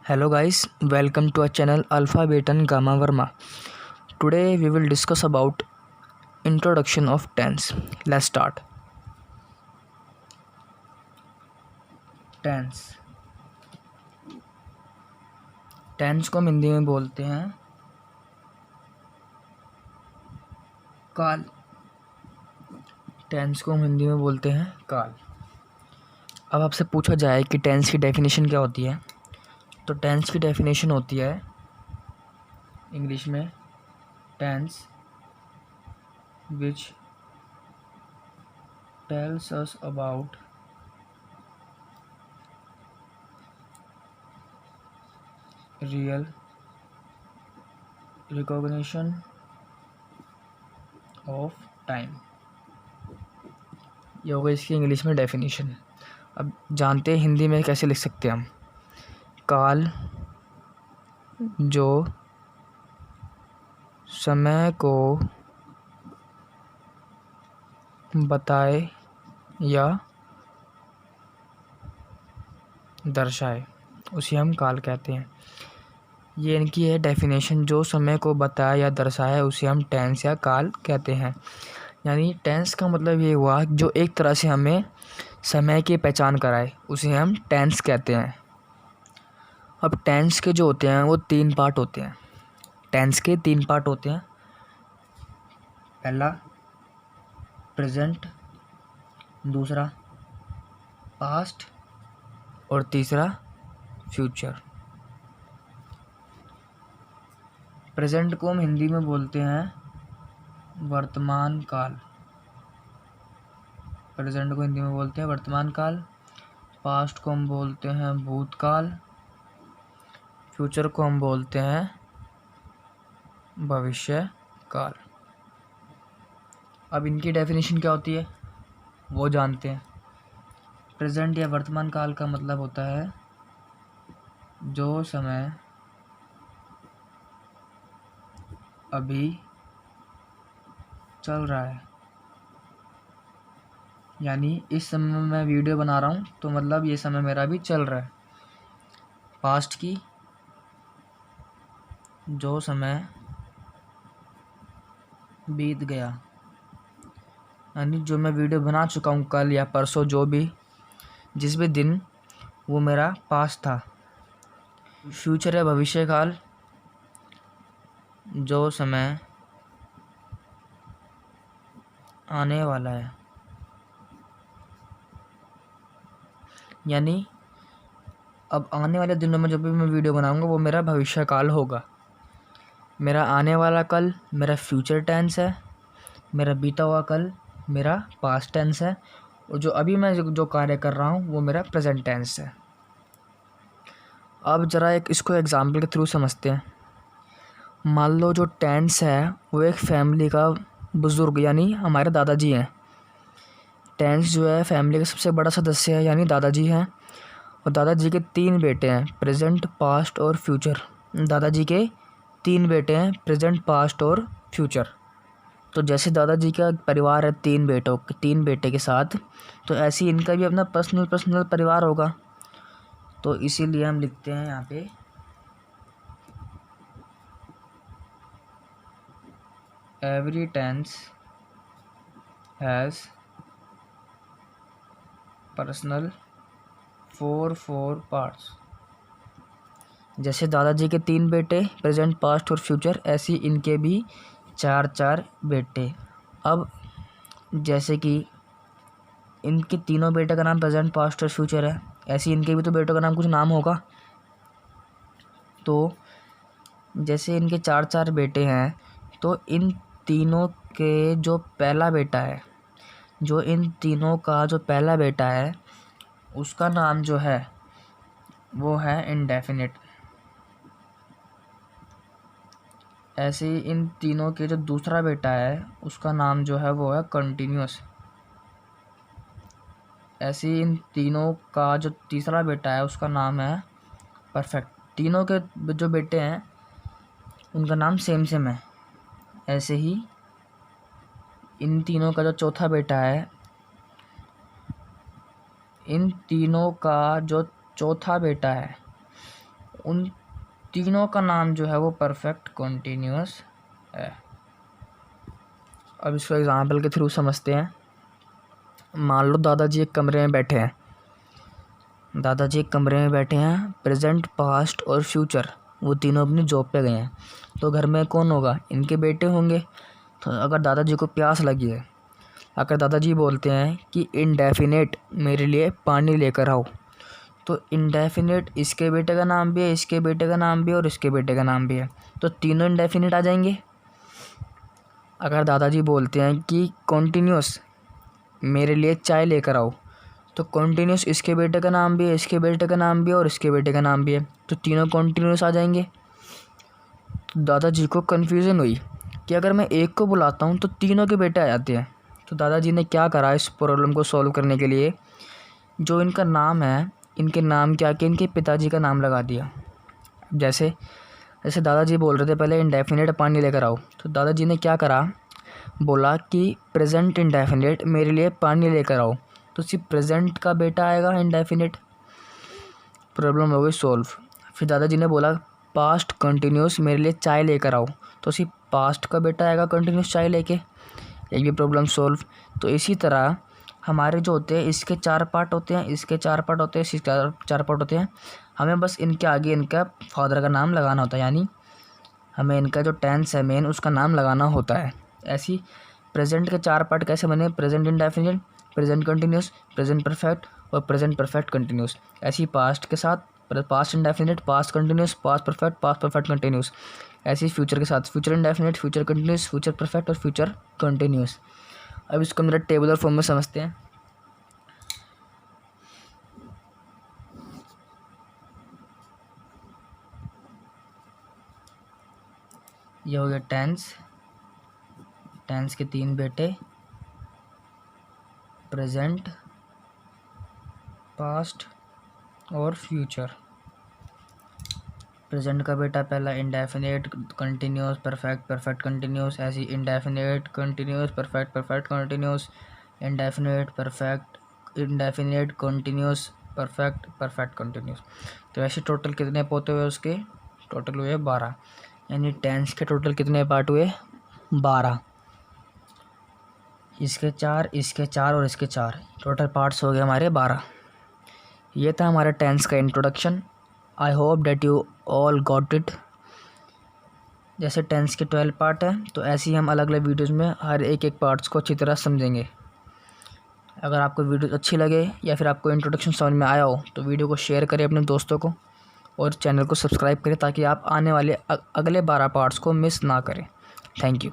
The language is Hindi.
Hello guys, welcome to our channel Alpha Beta and Gamma Varma. Today we will discuss about introduction of tense. Let's start. Tense. Tense को हम हिंदी में बोलते हैं काल। टेंस को हम हिंदी में बोलते हैं काल। अब आपसे पूछा जाए कि टेंस की डेफिनेशन क्या होती है, तो टेंस की डेफिनेशन होती है इंग्लिश में tense which tells us about real recognition of time. ये होगा इसकी इंग्लिश में डेफिनेशन। अब जानते हैं हिंदी में कैसे लिख सकते हैं हम। काल जो समय को बताए या दर्शाए उसे हम काल कहते हैं। ये इनकी है डेफिनेशन। जो समय को बताए या दर्शाए उसे हम टेंस या काल कहते हैं। यानी टेंस का मतलब ये हुआ जो एक तरह से हमें समय की पहचान कराए, उसे हम टेंस कहते हैं। अब टेंस के जो होते हैं वो तीन पार्ट होते हैं। टेंस के तीन पार्ट होते हैं। पहला प्रेजेंट, दूसरा पास्ट और तीसरा फ्यूचर। प्रेजेंट को हम हिंदी में बोलते हैं वर्तमान काल। प्रेजेंट को हिंदी में बोलते हैं वर्तमान काल। पास्ट को हम बोलते हैं भूतकाल। फ्यूचर को हम बोलते हैं भविष्य काल। अब इनकी डेफिनेशन क्या होती है वो जानते हैं। प्रेजेंट या वर्तमान काल का मतलब होता है जो समय अभी चल रहा है। यानी इस समय मैं वीडियो बना रहा हूँ तो मतलब ये समय मेरा अभी चल रहा है। पास्ट की जो समय बीत गया, यानी जो मैं वीडियो बना चुका हूँ कल या परसों, जो भी जिस भी दिन, वो मेरा पास्ट था। फ्यूचर है भविष्य काल, जो समय आने वाला है। यानी अब आने वाले दिनों में जब भी मैं वीडियो बनाऊंगा वो मेरा भविष्य काल होगा। मेरा आने वाला कल मेरा फ्यूचर टेंस है, मेरा बीता हुआ कल मेरा पास्ट टेंस है, और जो अभी मैं जो कार्य कर रहा हूँ वो मेरा प्रेजेंट टेंस है। अब ज़रा इसको एग्जाम्पल के थ्रू समझते हैं। मान लो जो टेंस है वो एक फैमिली का बुज़ुर्ग यानी हमारे दादाजी हैं। टेंस जो है फैमिली का सबसे बड़ा सदस्य है यानी दादाजी हैं, और दादाजी के तीन बेटे हैं, प्रेजेंट पास्ट और फ्यूचर। दादाजी के तीन बेटे हैं, प्रेजेंट पास्ट और फ्यूचर। तो जैसे दादाजी का परिवार है तीन बेटे के साथ, तो ऐसे ही इनका भी अपना पर्सनल परिवार होगा। तो इसीलिए हम लिखते हैं यहाँ पे every tense has personal 4 parts. जैसे दादाजी के तीन बेटे प्रेजेंट पास्ट और फ्यूचर, ऐसे ही इनके भी 4 बेटे। अब जैसे कि इनके तीनों बेटे का नाम प्रेजेंट पास्ट और फ्यूचर है, ऐसे ही इनके भी तो बेटों का नाम कुछ नाम होगा। तो जैसे इनके 4 बेटे हैं, तो इन तीनों के जो पहला बेटा है, जो इन तीनों का जो पहला बेटा है उसका नाम जो है वो है इंडेफिनिट। ऐसे ही इन तीनों के जो दूसरा बेटा है उसका नाम जो है वो है कंटिन्यूअस। ऐसे ही इन तीनों का जो तीसरा बेटा है उसका नाम है परफेक्ट। तीनों के जो बेटे हैं उनका नाम सेम है। ऐसे ही इन तीनों का जो चौथा बेटा है, इन तीनों का जो चौथा बेटा है उन तीनों का नाम जो है वो परफेक्ट कंटिन्यूअस है। अब इसको एग्जांपल के थ्रू समझते हैं। मान लो दादाजी एक कमरे में बैठे हैं, प्रेजेंट, पास्ट और फ्यूचर वो तीनों अपनी जॉब पे गए हैं। तो घर में कौन होगा? इनके बेटे होंगे। तो अगर दादाजी को प्यास लगी है, अगर दादाजी बोलते हैं कि इंडेफिनेट मेरे लिए पानी लेकर आओ, तो इंडेफिनेट इसके बेटे का नाम भी है, इसके बेटे का नाम भी है और इसके बेटे का नाम भी है, तो तीनों इंडेफिनेट आ जाएंगे। अगर दादाजी बोलते हैं कि कॉन्टिन्यूस मेरे लिए चाय लेकर आओ, तो कॉन्टिन्यूस इसके बेटे का नाम भी है, इसके बेटे का नाम भी है और इसके बेटे का नाम भी है, तो तीनों कॉन्टिन्यूस आ जाएंगे। तो दादाजी को कन्फ्यूज़न हुई कि अगर मैं एक को बुलाता हूँ तो तीनों के बेटे आ जाते हैं। तो दादाजी ने क्या करा इस प्रॉब्लम को सॉल्व करने के लिए, जो इनका नाम है, इनके नाम क्या किया, इनके पिताजी का नाम लगा दिया। जैसे दादाजी बोल रहे थे पहले इंडेफिनेट पानी लेकर आओ, तो दादाजी ने क्या करा, बोला कि प्रेजेंट इंडेफिनेट मेरे लिए पानी लेकर आओ, तो सिर्फ प्रेजेंट का बेटा आएगा इंडेफिनेट। प्रॉब्लम हो गई सॉल्व। फिर दादाजी ने बोला पास्ट कंटिन्यूस मेरे लिए चाय लेकर आओ, तो सिर्फ पास्ट का बेटा आएगा कंटिन्यूस चाय लेके, एक भी प्रॉब्लम सॉल्व। तो इसी तरह हमारे जो होते हैं इसके 4 पार्ट होते हैं, इसके 4 पार्ट होते हैं, इसके 4 पार्ट होते हैं। हमें बस इनके आगे इनका फादर का नाम लगाना होता है, यानी हमें इनका जो टेंस है मेन उसका नाम लगाना होता है। ऐसी प्रेजेंट के 4 पार्ट कैसे बने? Present indefinite, present continuous, present perfect और प्रेजेंट परफेक्ट कंटिन्यूस। ऐसी पास्ट के साथ past indefinite, past continuous, past perfect continuous. ऐसी फ्यूचर के साथ future indefinite, future continuous, future perfect और फ्यूचर कंटिन्यूस। अब इसको मेरा टेबुलर फॉर्म में समझते हैं। ये हो गया टेंस के 3 बेटे, प्रेजेंट, पास्ट और फ्यूचर। प्रेजेंट का बेटा पहला इंडेफिनेट, कंटिन्यूस, परफेक्ट कंटिन्यूस। ऐसी indefinite, continuous, perfect continuous, indefinite, continuous, perfect continuous. तो ऐसे टोटल कितने पोते हुए उसके? टोटल हुए 12, यानी टेंस के टोटल कितने पार्ट हुए? 12। इसके 4, इसके 4 और इसके 4, टोटल पार्ट्स हो गए हमारे 12। ये था हमारा टेंस का introduction. I hope that you all got it. जैसे टेंस के 12 पार्ट हैं, तो ऐसे ही हम अलग अलग वीडियोज़ में हर एक पार्ट्स को अच्छी तरह समझेंगे। अगर आपको वीडियो अच्छी लगे या फिर आपको इंट्रोडक्शन समझ में आया हो, तो वीडियो को शेयर करें अपने दोस्तों को और चैनल को सब्सक्राइब करें, ताकि आप आने वाले अगले 12 पार्ट्स को मिस ना करें। Thank you.